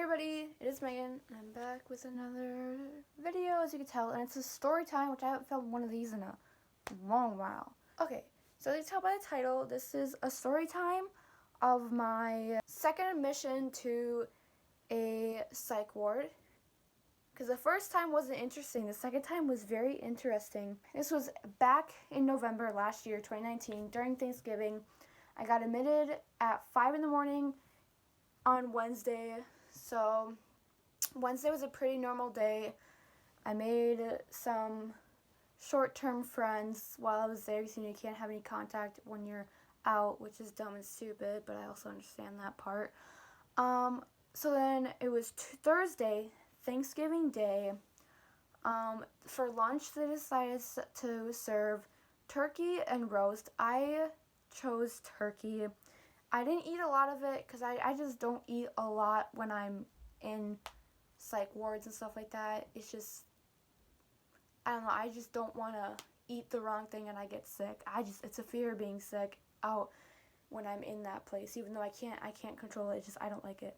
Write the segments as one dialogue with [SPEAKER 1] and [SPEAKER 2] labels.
[SPEAKER 1] Hey everybody, it is Megan, and I'm back with another video, as you can tell, and it's a story time, which I haven't filmed one of these in a long while. Okay, so as you can tell by the title, this is a story time of my second admission to a psych ward. Because the first time wasn't interesting, the second time was very interesting. This was back in November last year, 2019, during Thanksgiving. I got admitted at 5 in the morning on Wednesday. So Wednesday was a pretty normal day. I made some short-term friends while I was there. You can't have any contact when you're out, which is dumb and stupid, but I also understand that part. So then it was Thursday, Thanksgiving Day. For lunch, they decided to serve turkey and roast. I chose turkey. I didn't eat a lot of it because I just don't eat a lot when I'm in psych wards and stuff like that. It's just, I don't know, I just don't want to eat the wrong thing and I get sick. It's a fear of being sick out when I'm in that place, even though I can't control it. It's just, I don't like it.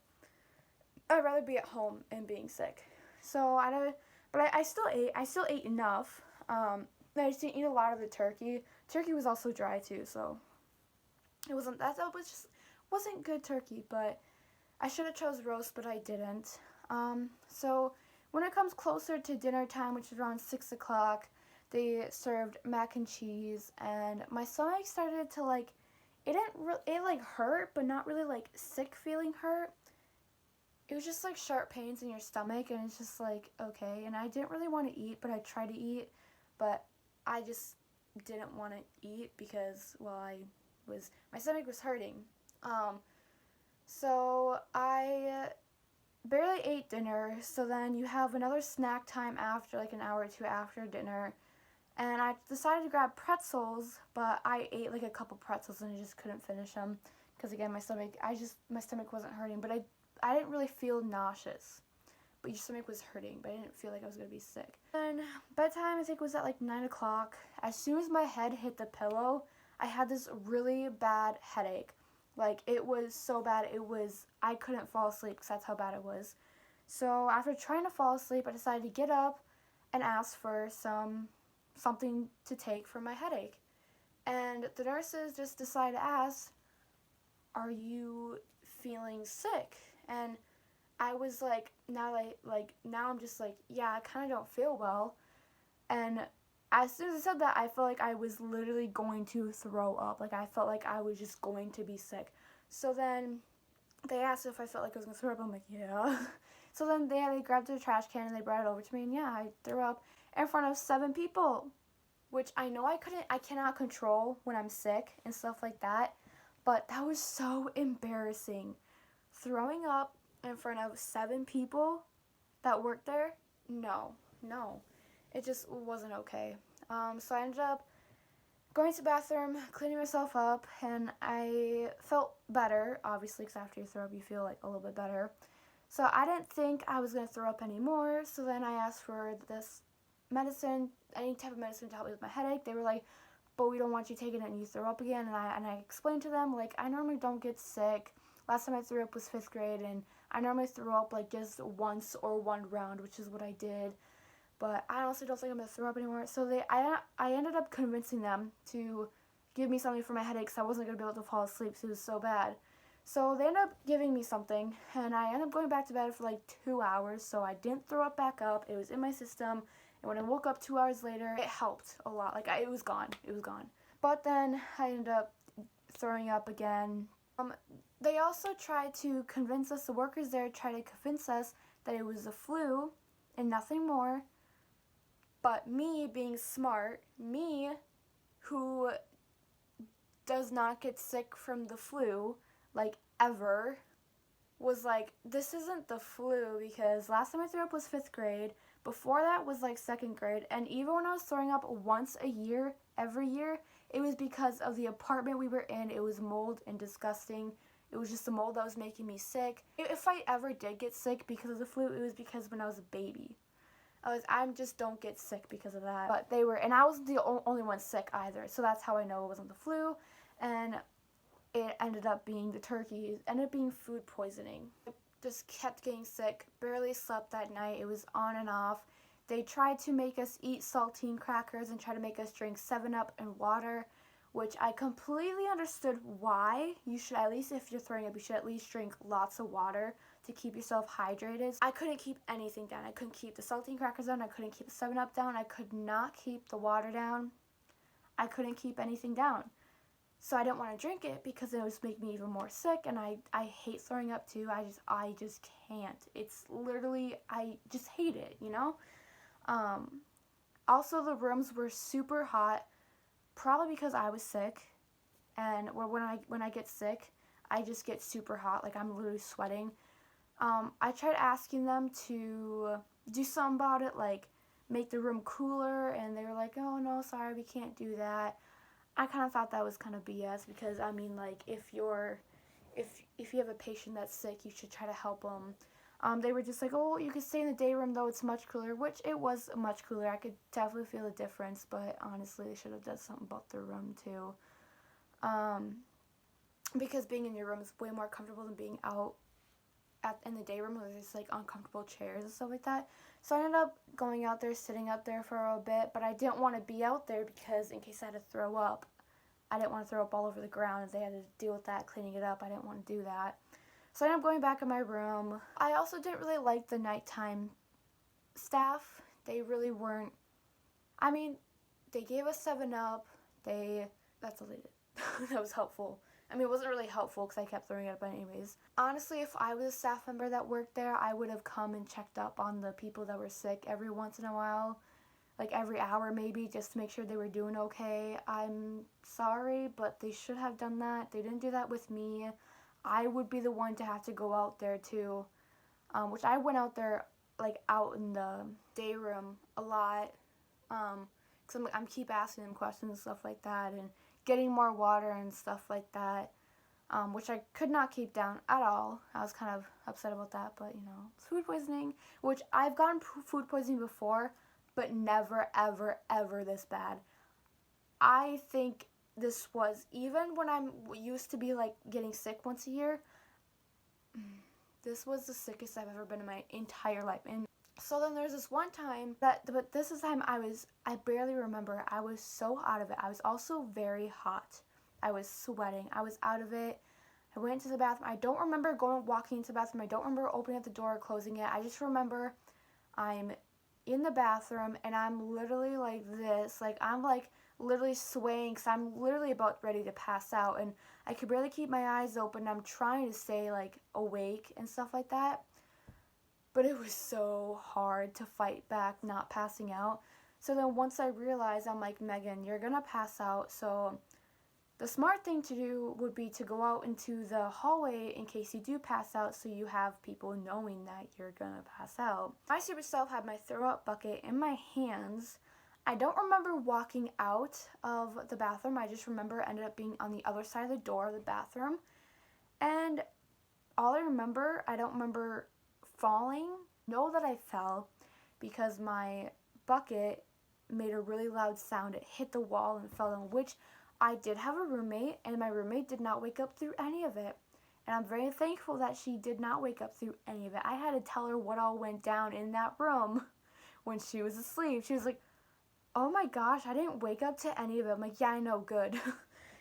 [SPEAKER 1] I'd rather be at home and being sick. So I still ate enough. I just didn't eat a lot of the turkey. Turkey was also dry too, so it wasn't wasn't good turkey, but I should have chose roast, but I didn't. So when it comes closer to dinner time, which is around 6 o'clock, they served mac and cheese, and my stomach started to it hurt, but not really like sick feeling hurt. It was just like sharp pains in your stomach, and it's just like, okay. And I didn't really want to eat, but I tried to eat, but I just didn't want to eat because, well, my stomach was hurting. So I barely ate dinner, so then you have another snack time after, like an hour or two after dinner, and I decided to grab pretzels, but I ate like a couple pretzels and I just couldn't finish them, because again, my stomach wasn't hurting, but I didn't really feel nauseous, but your stomach was hurting, but I didn't feel like I was going to be sick. And bedtime, I think, was at like 9 o'clock. As soon as my head hit the pillow, I had this really bad headache. Like, it was so bad, I couldn't fall asleep because that's how bad it was. So after trying to fall asleep, I decided to get up and ask for something to take for my headache. And the nurses just decided to ask, "Are you feeling sick?" And I was like, now I'm just like, yeah, I kind of don't feel well. And as soon as I said that, I felt like I was literally going to throw up. Like, I felt like I was just going to be sick. So then they asked if I felt like I was going to throw up. I'm like, yeah. So then they grabbed their trash can and they brought it over to me. And yeah, I threw up in front of 7 people, which I know I cannot control when I'm sick and stuff like that. But that was so embarrassing. Throwing up in front of 7 people that worked there, no. It just wasn't okay. So I ended up going to the bathroom, cleaning myself up, and I felt better, obviously, because after you throw up, you feel like a little bit better. So I didn't think I was going to throw up anymore, so then I asked for this medicine, any type of medicine to help me with my headache. They were like, "But we don't want you taking it and you throw up again." And I explained to them, like, I normally don't get sick. Last time I threw up was 5th grade, and I normally threw up like just once or one round, which is what I did. But I honestly don't think I'm going to throw up anymore. So I ended up convincing them to give me something for my headache, because I wasn't going to be able to fall asleep because it was so bad. So they ended up giving me something, and I ended up going back to bed for like 2 hours, so I didn't throw up back up. It was in my system, and when I woke up 2 hours later, it helped a lot. Like, it was gone. But then I ended up throwing up again. They also tried to convince us, the workers there tried to convince us that it was the flu and nothing more. But me, being smart, me, who does not get sick from the flu, like, ever, was like, this isn't the flu, because last time I threw up was 5th grade. Before that was like 2nd grade. And even when I was throwing up once a year, every year, it was because of the apartment we were in. It was mold and disgusting. It was just the mold that was making me sick. If I ever did get sick because of the flu, it was because when I was a baby. I just don't get sick because of that. But they were, and I wasn't the only one sick either. So that's how I know it wasn't the flu. And it ended up being the turkey. It ended up being food poisoning. just kept getting sick, barely slept that night. It was on and off. They tried to make us eat saltine crackers and try to make us drink 7-Up and water, which I completely understood why. You should, at least if you're throwing up, you should at least drink lots of water to keep yourself hydrated. I couldn't keep anything down. I couldn't keep the saltine crackers down. I couldn't keep the 7-Up down. I could not keep the water down. I couldn't keep anything down. So I didn't want to drink it because it was making me even more sick, and I hate throwing up too. I just can't. It's literally, I just hate it, you know? Also, the rooms were super hot, probably because I was sick, and when I get sick, I just get super hot, like I'm literally sweating. I tried asking them to do something about it, like make the room cooler, and they were like, oh no, sorry, we can't do that. I kind of thought that was kind of BS, because I mean, like, if you have a patient that's sick, you should try to help them. They were just like, oh, you could stay in the day room though, it's much cooler, which it was much cooler. I could definitely feel the difference, but honestly, they should have done something about their room too. Because being in your room is way more comfortable than being out in the day room where there's like uncomfortable chairs and stuff like that. So I ended up going out there, sitting out there for a bit, but I didn't want to be out there because in case I had to throw up, I didn't want to throw up all over the ground and they had to deal with that, cleaning it up. I didn't want to do that. So I ended up going back in my room. I also didn't really like the nighttime staff. They really weren't, I mean, they gave us 7-Up. That's all they did. That was helpful. I mean, it wasn't really helpful because I kept throwing it up anyways. Honestly, if I was a staff member that worked there, I would have come and checked up on the people that were sick every once in a while. Like every hour maybe, just to make sure they were doing okay. I'm sorry, but they should have done that. They didn't do that with me. I would be the one to have to go out there too. Which I went out there, like out in the day room a lot. Because I'm keep asking them questions and stuff like that, and getting more water and stuff like that, which I could not keep down at all. I was kind of upset about that, but you know, it's food poisoning, which I've gotten food poisoning before, but never, ever, ever this bad. I think this was, even when I'm used to be like getting sick once a year, this was the sickest I've ever been in my entire life. And so then there's this one time but this is time I barely remember. I was so out of it. I was also very hot. I was sweating. I was out of it. I went to the bathroom. I don't remember walking into the bathroom. I don't remember opening up the door or closing it. I just remember I'm in the bathroom and I'm literally like this. Like I'm like literally swaying because I'm literally about ready to pass out, and I could barely keep my eyes open. I'm trying to stay like awake and stuff like that. But it was so hard to fight back not passing out. So then once I realized, I'm like, Megan, you're gonna pass out. So the smart thing to do would be to go out into the hallway in case you do pass out, so you have people knowing that you're gonna pass out. My super self had my throw up bucket in my hands. I don't remember walking out of the bathroom. I just remember it ended up being on the other side of the door of the bathroom. And all I remember, I don't remember falling. Know that I fell because my bucket made a really loud sound. It hit the wall and fell down, which I did have a roommate, and my roommate did not wake up through any of it. And I'm very thankful that she did not wake up through any of it. I had to tell her what all went down in that room when she was asleep. She was like, oh my gosh, I didn't wake up to any of it. I'm like, yeah, I know, good.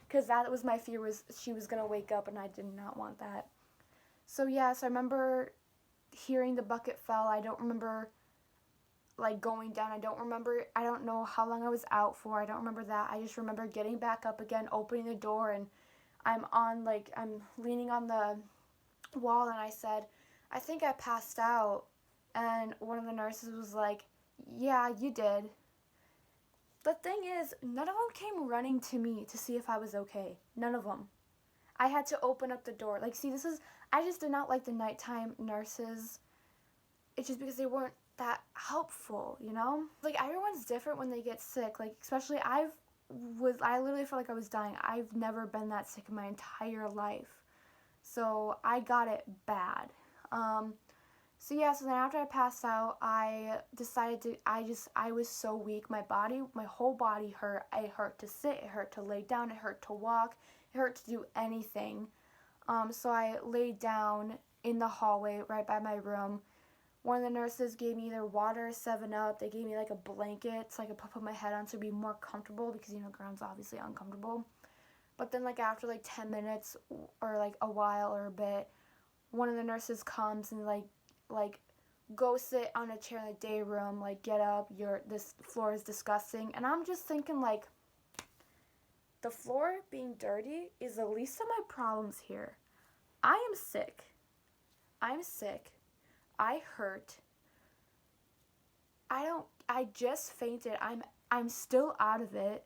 [SPEAKER 1] Because that was my fear, was she was going to wake up, and I did not want that. So yeah, so I remember hearing the bucket fell. I don't remember like going down. I don't know how long I was out for. I don't remember that. I just remember getting back up again, opening the door, and I'm leaning on the wall, and I said, I think I passed out. And one of the nurses was like, yeah, you did. The thing is, none of them came running to me to see if I was okay. None of them. I had to open up the door. Like, see, I just did not like the nighttime nurses. It's just because they weren't that helpful, you know? Like, everyone's different when they get sick. Like, especially I literally felt like I was dying. I've never been that sick in my entire life. So I got it bad. So then after I passed out, I decided I was so weak. My whole body hurt. It hurt to sit, it hurt to lay down, it hurt to walk, it hurt to do anything. So I laid down in the hallway right by my room. One of the nurses gave me either water or 7-Up. They gave me like a blanket so I could put my head on to be more comfortable because, ground's obviously uncomfortable. But then like after like 10 minutes or like a while or a bit, one of the nurses comes and like go sit on a chair in the day room, like get up, this floor is disgusting. And I'm just thinking like, the floor being dirty is the least of my problems here. I am sick. I'm sick. I hurt. I just fainted. I'm still out of it.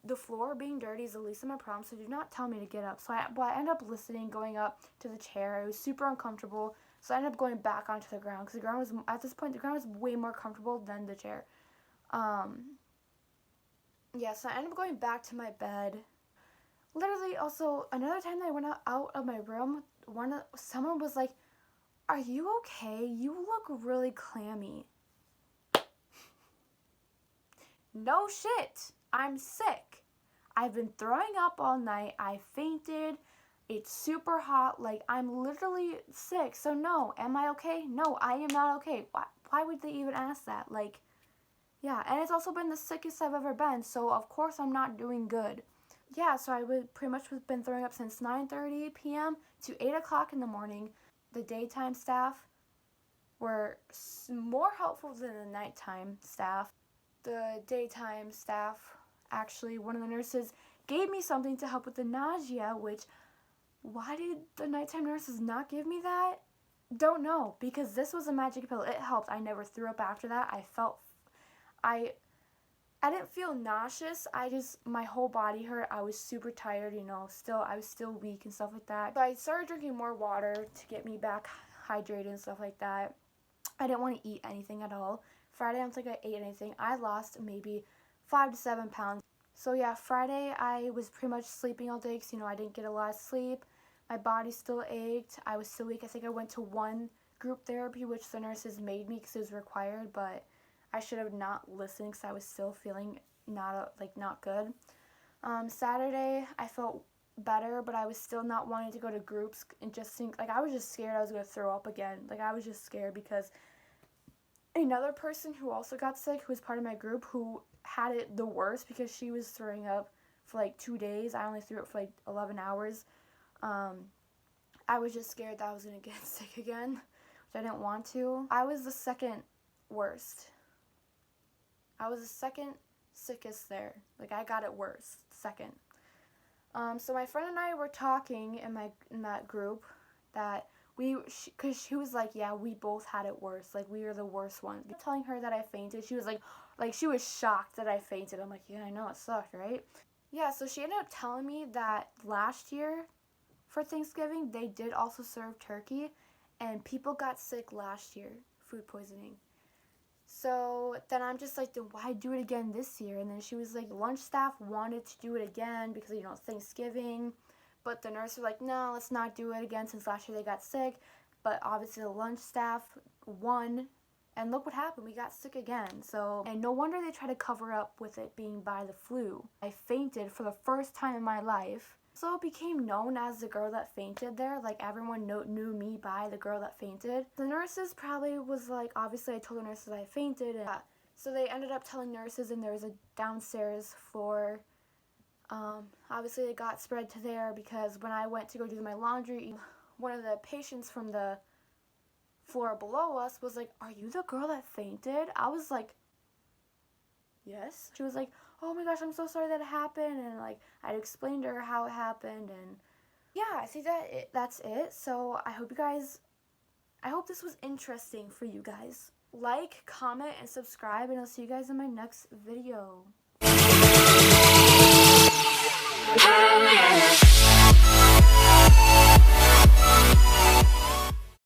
[SPEAKER 1] The floor being dirty is the least of my problems, so do not tell me to get up. So I ended up listening, going up to the chair. It was super uncomfortable, so I ended up going back onto the ground because the ground was, at this point, the ground was way more comfortable than the chair. Yeah, so I ended up going back to my bed. Literally, also, another time that I went out of my room, someone was like, "Are you okay? You look really clammy." No shit. I'm sick. I've been throwing up all night. I fainted. It's super hot. Like, I'm literally sick. So, no. Am I okay? No, I am not okay. Why would they even ask that? Like, yeah. And it's also been the sickest I've ever been. So, of course, I'm not doing good. Yeah, so I would pretty much have been throwing up since 9:30 p.m. to 8 o'clock in the morning. The daytime staff were more helpful than the nighttime staff. The daytime staff, actually, one of the nurses gave me something to help with the nausea, which, why did the nighttime nurses not give me that? Don't know, because this was a magic pill. It helped. I never threw up after that. I didn't feel nauseous. My whole body hurt. I was super tired, I was still weak and stuff like that. So I started drinking more water to get me back hydrated and stuff like that. I didn't want to eat anything at all. Friday, I don't think I ate anything. I lost maybe 5 to 7 pounds. So yeah, Friday, I was pretty much sleeping all day because, I didn't get a lot of sleep. My body still ached. I was still weak. I think I went to one group therapy, which the nurses made me because it was required, but I should have not listened because I was still feeling not good. Saturday, I felt better, but I was still not wanting to go to groups and just think, I was just scared I was going to throw up again. I was just scared because another person who also got sick, who was part of my group, who had it the worst because she was throwing up for 2 days. I only threw up for 11 hours. I was just scared that I was going to get sick again, which I didn't want to. I was the second worst. I was the second sickest there. I got it worse, second. So my friend and I were talking in that group that because she was like, yeah, we both had it worse. We were the worst ones. Telling her that I fainted, she was like she was shocked that I fainted. I'm like, yeah, I know, it sucked, right? Yeah, so she ended up telling me that last year for Thanksgiving, they did also serve turkey, and people got sick last year, food poisoning. So then I'm just like, then why do it again this year? And then she was like, lunch staff wanted to do it again because, Thanksgiving. But the nurse was like, no, let's not do it again since last year they got sick. But obviously the lunch staff won. And look what happened. We got sick again. And no wonder they tried to cover up with it being by the flu. I fainted for the first time in my life. So it became known as the girl that fainted there. Everyone knew me by the girl that fainted. The nurses probably was obviously I told the nurses I fainted. So they ended up telling nurses, and there was a downstairs floor. Obviously it got spread to there because when I went to go do my laundry, one of the patients from the floor below us was like, "Are you the girl that fainted?" I was like, "Yes." She was like, "Oh my gosh, I'm so sorry that it happened," and I'd explained to her how it happened, and yeah, I think that's it. So I hope this was interesting for you guys. Like, comment, and subscribe, and I'll see you guys in my next video.